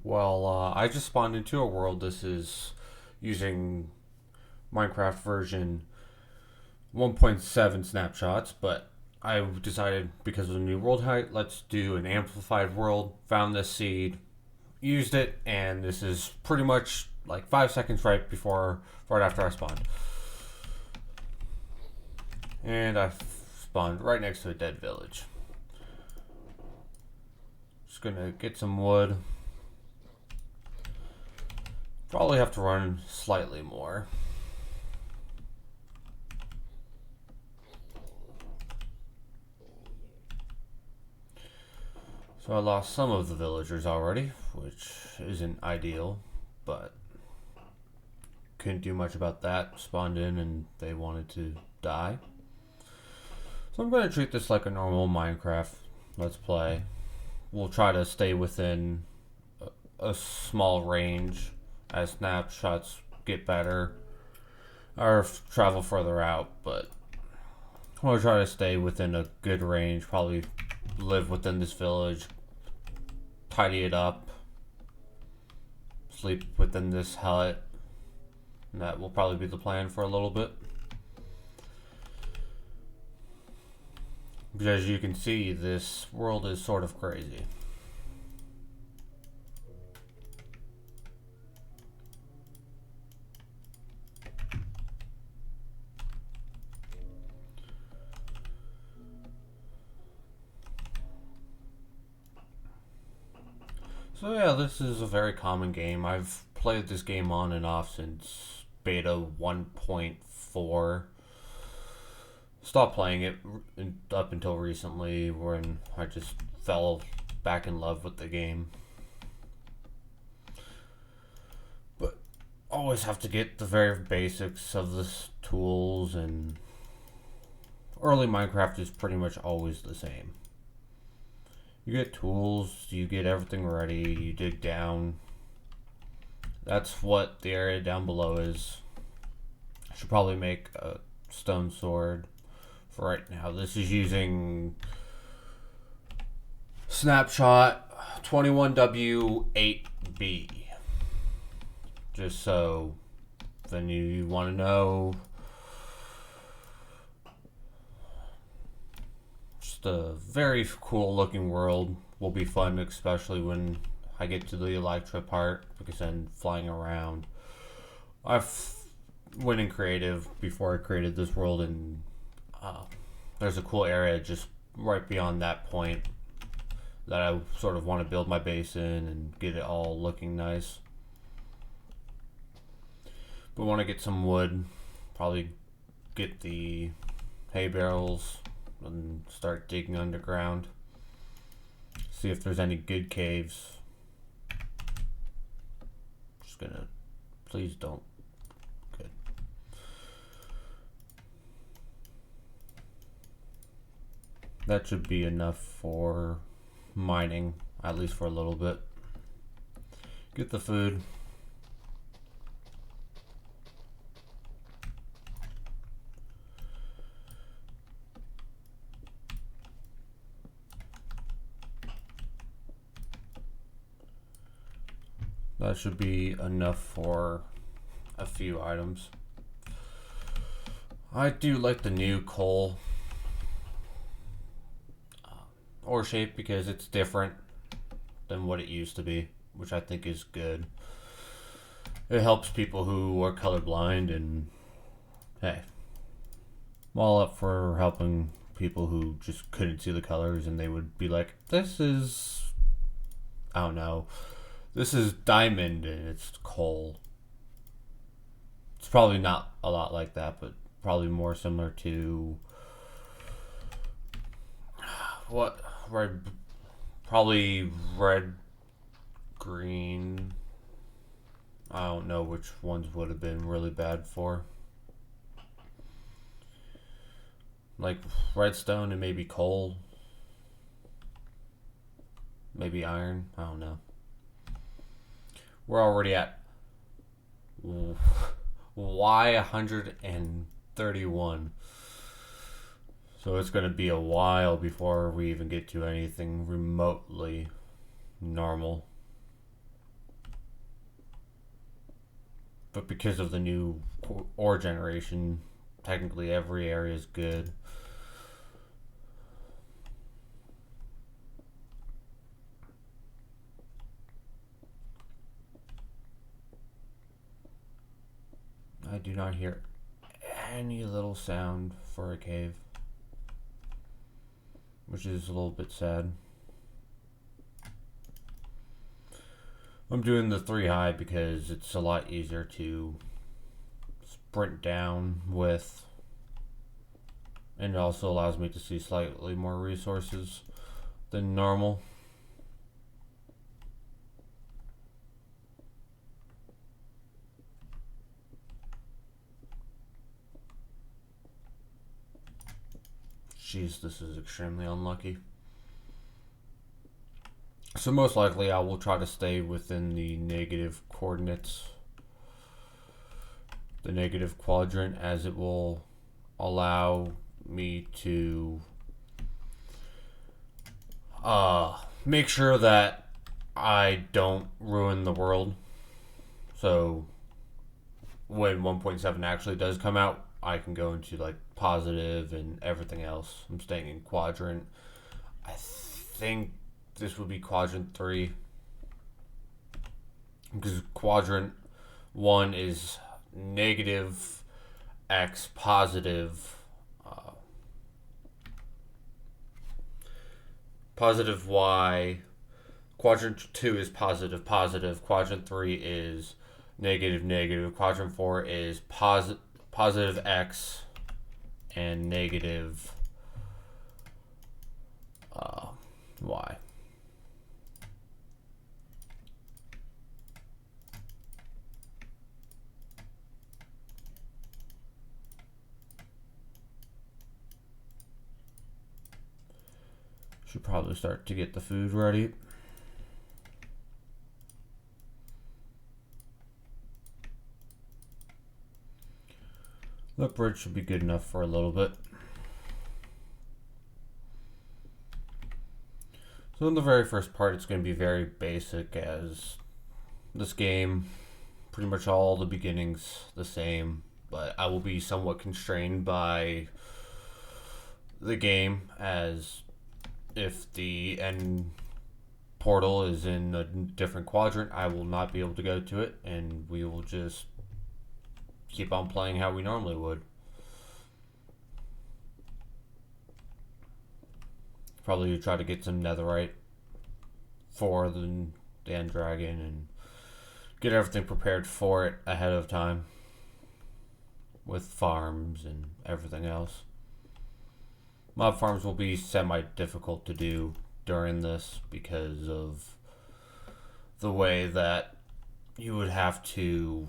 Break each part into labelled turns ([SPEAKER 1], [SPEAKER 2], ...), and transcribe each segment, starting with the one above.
[SPEAKER 1] Well, I just spawned into a world. This is using Minecraft version 1.7 snapshots, but I decided because of the new world height, let's do an amplified world. Found this seed, used it, and this is pretty much like 5 seconds right after I spawned. And I spawned right next to a dead village. Just gonna get some wood. Probably have to run slightly more. So I lost some of the villagers already, which isn't ideal, but couldn't do much about that. Spawned in and they wanted to die. So I'm going to treat this like a normal Minecraft Let's Play. We'll try to stay within a small range as snapshots get better or travel further out, but we'll try to stay within a good range. Probably live within this village, tidy it up, sleep within this hut. And that will probably be the plan for a little bit. But as you can see, this world is sort of crazy. So yeah, this is a very common game. I've played this game on and off since beta 1.4. Stopped playing it up until recently when I just fell back in love with the game. But always have to get the very basics of the tools, and early Minecraft is pretty much always the same. You get tools, you get everything ready, you dig down. That's what the area down below is. I should probably make a stone sword for right now. This is using Snapshot 21W8B. Just so then you want to know. Just a very cool looking world. Will be fun, especially when I get to the Elytra part, because then flying around. I've went in creative before I created this world, and there's a cool area just right beyond that point that I sort of want to build my base in and get it all looking nice. But want to get some wood, probably get the hay barrels and start digging underground. See if there's any good caves. Just gonna, please don't. Good. That should be enough for mining, at least for a little bit. Get the food. That should be enough for a few items. I do like the new coal ore shape because it's different than what it used to be, which I think is good. It helps people who are colorblind, and hey, I'm all up for helping people who just couldn't see the colors and they would be like, this is, I don't know, this is diamond and it's coal. It's probably not a lot like that, but probably more similar to what red, probably red, green. I don't know which ones would have been really bad for. Like redstone and maybe coal. Maybe iron. I don't know. We're already at Y131. So it's going to be a while before we even get to anything remotely normal. but because of the new ore generation, technically every area is good. I do not hear any little sound for a cave, which is a little bit sad. I'm doing the 3 high because it's a lot easier to sprint down with, and it also allows me to see slightly more resources than normal. Jeez, this is extremely unlucky. So most likely I will try to stay within the negative coordinates, the negative quadrant, as it will allow me to make sure that I don't ruin the world. So when 1.7 actually does come out, I can go into like positive and everything else. I'm staying in quadrant. I think this would be quadrant 3, because quadrant 1 is negative x positive positive y. Quadrant 2 is positive positive. Quadrant 3 is negative negative. Quadrant 4 is positive x and negative y. Should probably start to get the food ready. The bridge should be good enough for a little bit. So in the very first part, it's going to be very basic, as this game, pretty much all the beginnings the same, but I will be somewhat constrained by the game, as if the end portal is in a different quadrant, I will not be able to go to it, and we will just keep on playing how we normally would. Probably try to get some netherite for the end dragon and get everything prepared for it ahead of time with farms and everything else. Mob farms will be semi-difficult to do during this because of the way that you would have to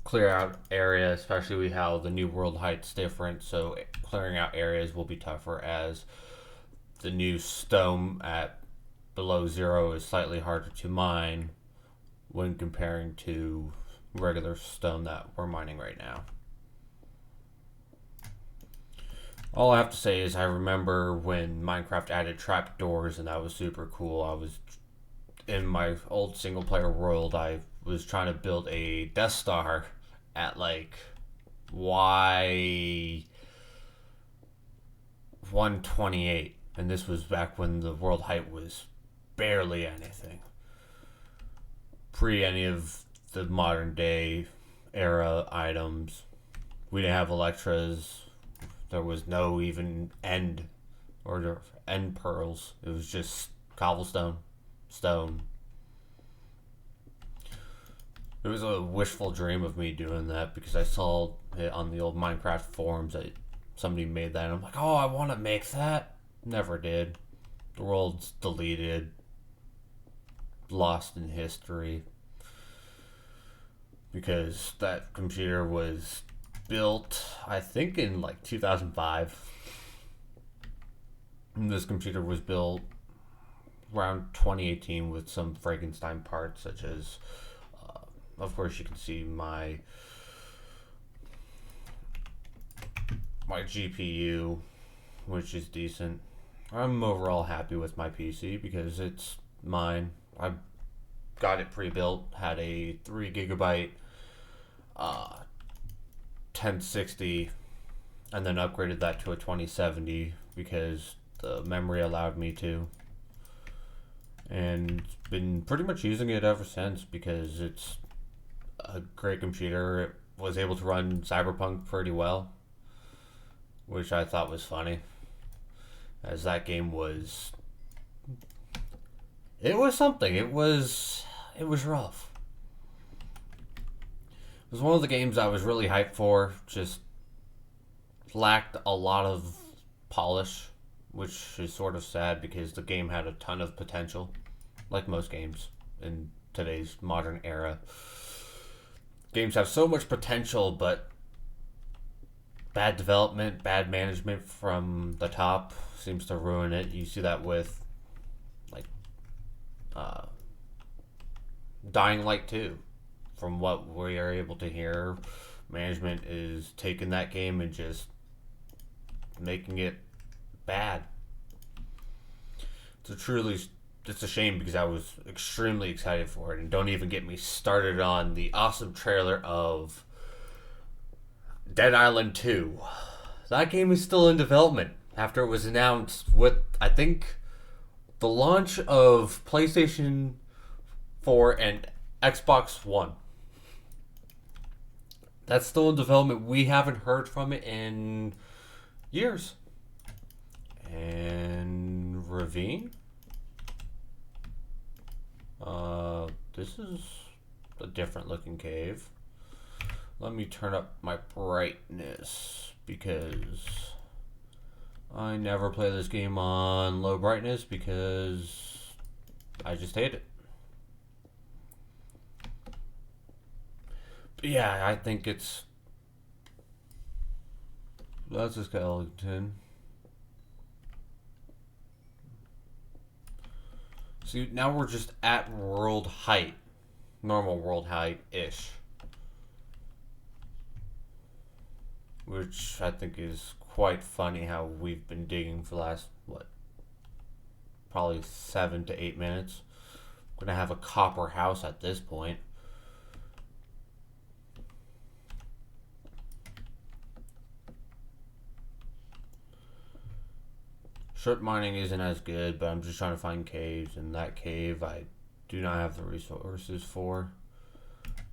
[SPEAKER 1] clear out areas, especially how the new world height's different, so clearing out areas will be tougher, as the new stone at below 0 is slightly harder to mine when comparing to regular stone that we're mining right now. All I have to say is I remember when Minecraft added trapdoors, and that was super cool. I was in my old single player world, I was trying to build a Death Star at like Y 128, and this was back when the world height was barely anything, pre any of the modern day era items. We didn't have Electras. There was no even end or end pearls. It was just cobblestone, stone. It was a wishful dream of me doing that, because I saw it on the old Minecraft forums that somebody made that, and I'm like, oh, I want to make that. Never did. The world's deleted, lost in history, because that computer was built, I think, in like 2005. And this computer was built around 2018 with some Frankenstein parts, such as, of course, you can see my GPU, which is decent. I'm overall happy with my PC because it's mine. I got it pre-built, had a 3 gigabyte 1060, and then upgraded that to a 2070 because the memory allowed me to. And been pretty much using it ever since because it's a great computer. It was able to run Cyberpunk pretty well, which I thought was funny, as that game was... It was something. It was rough. It was one of the games I was really hyped for, just lacked a lot of polish, which is sort of sad because the game had a ton of potential, like most games in today's modern era. Games have so much potential, but bad development, bad management from the top seems to ruin it. You see that with like Dying Light 2. From what we are able to hear, management is taking that game and just making it bad. It's a shame because I was extremely excited for it, and don't even get me started on the awesome trailer of Dead Island 2. That game is still in development after it was announced with, I think, the launch of PlayStation 4 and Xbox One. That's still in development. We haven't heard from it in years. And Ravine? This is a different looking cave. Let me turn up my brightness because I never play this game on low brightness because I just hate it. But yeah, I think that's a skeleton. See, now we're just at world height. Normal world height-ish. Which I think is quite funny how we've been digging for the last, probably 7 to 8 minutes. I'm gonna have a copper house at this point. Strip mining isn't as good, but I'm just trying to find caves, and that cave I do not have the resources for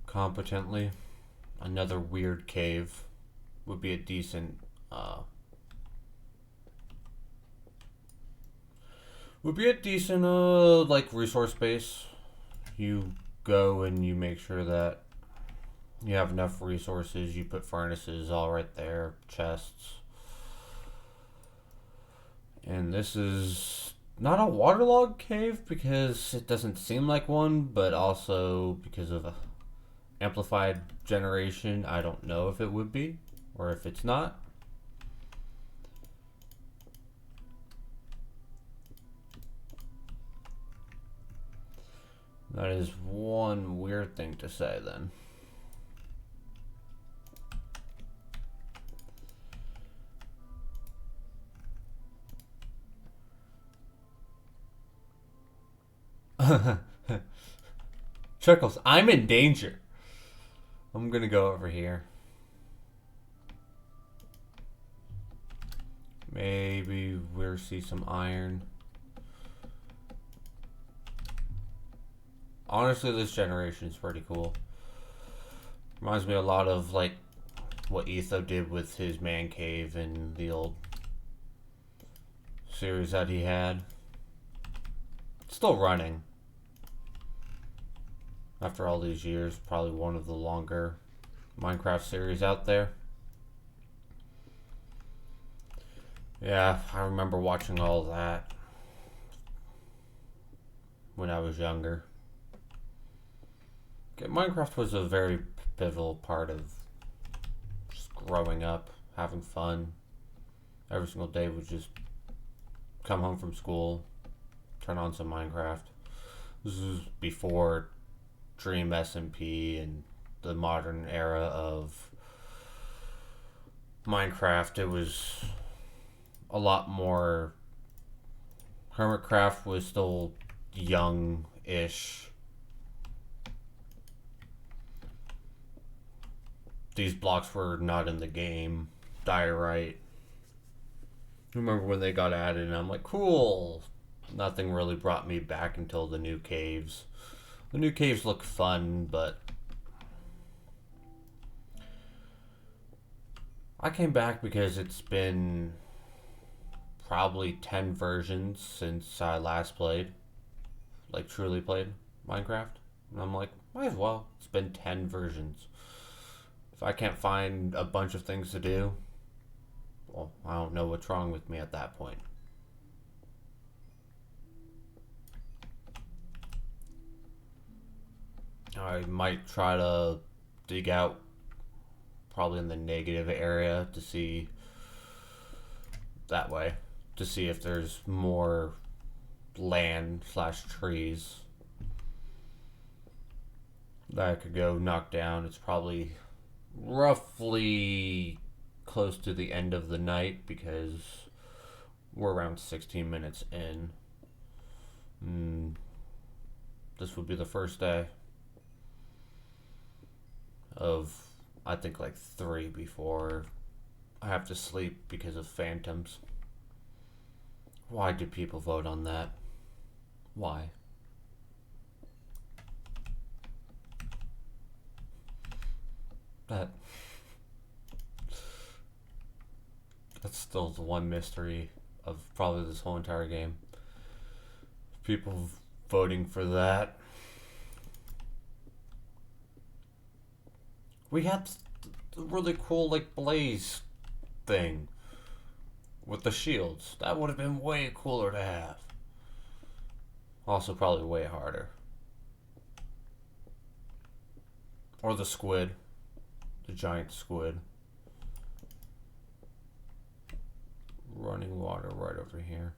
[SPEAKER 1] competently. Another weird cave would be a decent like resource base. You go and you make sure that you have enough resources. You put furnaces all right there, chests. And this is not a waterlogged cave because it doesn't seem like one, but also because of amplified generation, I don't know if it would be or if it's not. That is one weird thing to say then. Chuckles, I'm in danger. I'm gonna go over here. Maybe we'll see some iron. Honestly, this generation is pretty cool. Reminds me a lot of like what Etho did with his man cave in the old series that he had. It's still running. After all these years, probably one of the longer Minecraft series out there. Yeah, I remember watching all that when I was younger. Okay, Minecraft was a very pivotal part of just growing up, having fun. Every single day would just come home from school, turn on some Minecraft. This was before Dream SMP and the modern era of Minecraft. It was a lot more. Hermitcraft was still young-ish these blocks were not in the game. Diorite. Remember when they got added, and I'm like, cool. Nothing really brought me back until the new caves. The new caves look fun, but I came back because it's been probably 10 versions since I last played, like truly played Minecraft. And I'm like, might as well. It's been 10 versions. If I can't find a bunch of things to do, well, I don't know what's wrong with me at that point. I might try to dig out probably in the negative area to see that way, to see if there's more land slash trees that I could go knock down. It's probably roughly close to the end of the night because we're around 16 minutes in. This would be the first day of, I think, like 3 before I have to sleep because of phantoms. Why do people vote on that? Why? That's still the one mystery of probably this whole entire game. People voting for that. We had the really cool like blaze thing with the shields. That would have been way cooler to have. Also probably way harder. Or the squid. The giant squid. Running water right over here.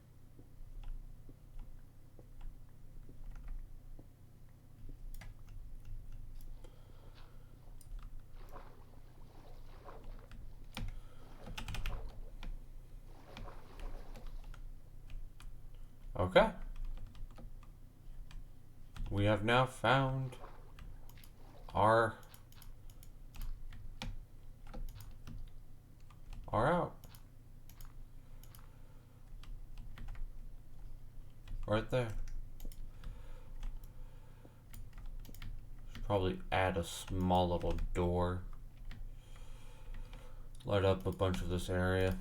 [SPEAKER 1] Okay. We have now found our out. Right there. Should probably add a small little door. Light up a bunch of this area.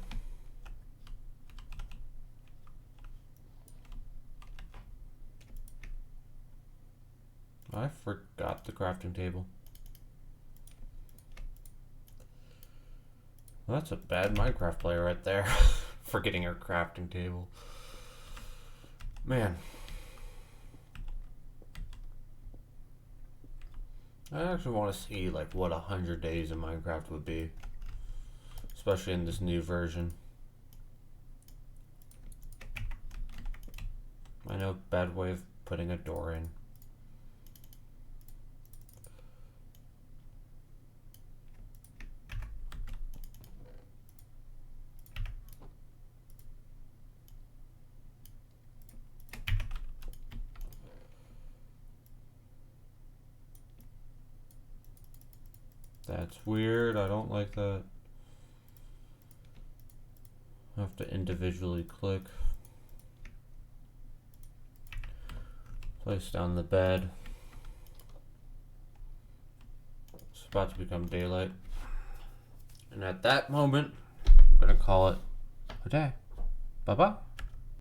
[SPEAKER 1] I forgot the crafting table. Well, that's a bad Minecraft player right there. Forgetting her crafting table. Man. I actually want to see like what 100 days in Minecraft would be. Especially in this new version. I know, bad way of putting a door in. That's weird. I don't like that. I have to individually click. Place down the bed. It's about to become daylight. And at that moment, I'm going to call it a day. Bye-bye.